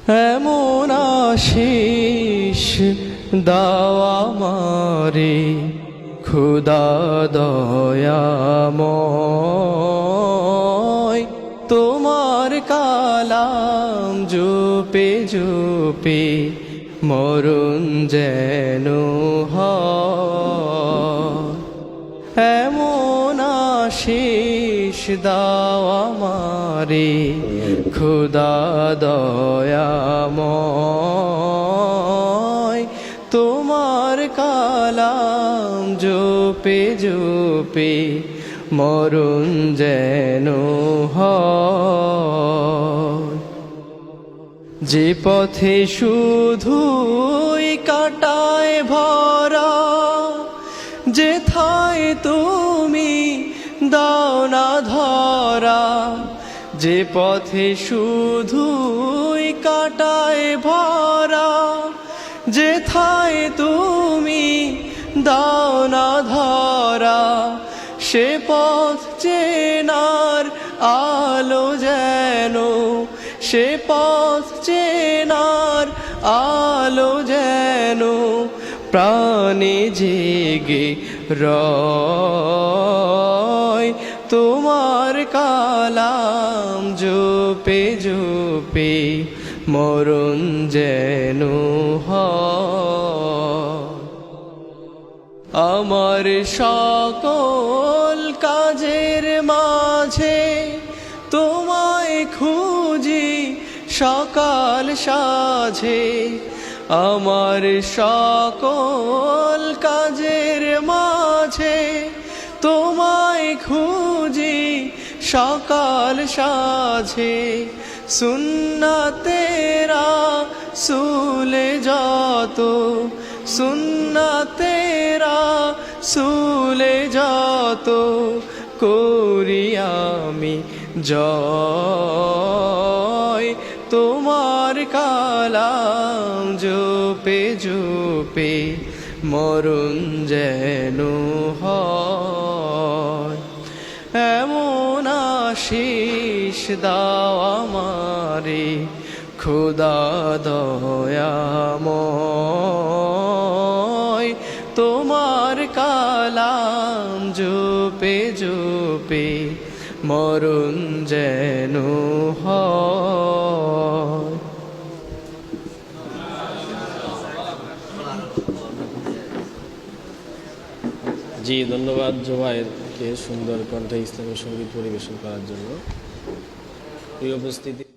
এমন আশিস দাও আমারে খুদা দয়াময়, তোমার কালাম জপে জপে মরণ যেন হয়। এমন আশিস দাও আমারে খুদা দয়াময়, তোমার কালাম জপে জপে মরণ যেন হয়। যে পথে শুধুই কাটায় ভরা, যেথায় তুমি দাও না ধরা, যে পথে শুধুই কাটায় ভরা, যেথায় তুমি দাও না ধরা, সে পথ চেনার আলো যেন, সে পথ চেনার আলো যেন প্রাণে জেগে রয়। তোমার কালাম জপে জপে মরণ যেন হয়। আমার সকল কাজের মাঝে তোমায় খুঁজি সকাল সাঝে, আমার সকল কাজের মাঝে তোমায় খুঁজি সকাল সাঝে। সুন্নাতেরা সুলে যত, সুন্নাতেরা সুলে যত করি আমি জয়। তোমার কালাম জপে জপে মরণ যেন হয়। এমন আশিস দাও আমারে খোদা দয়াময়, তোমার কালাম জপে জপে মরণ যেন হয়। জি, ধন্যবাদ জুবায়েরকে সুন্দর কণ্ঠে ইসলামী সঙ্গীত পরিবেশন করার জন্য। প্রিয় উপস্থিতি।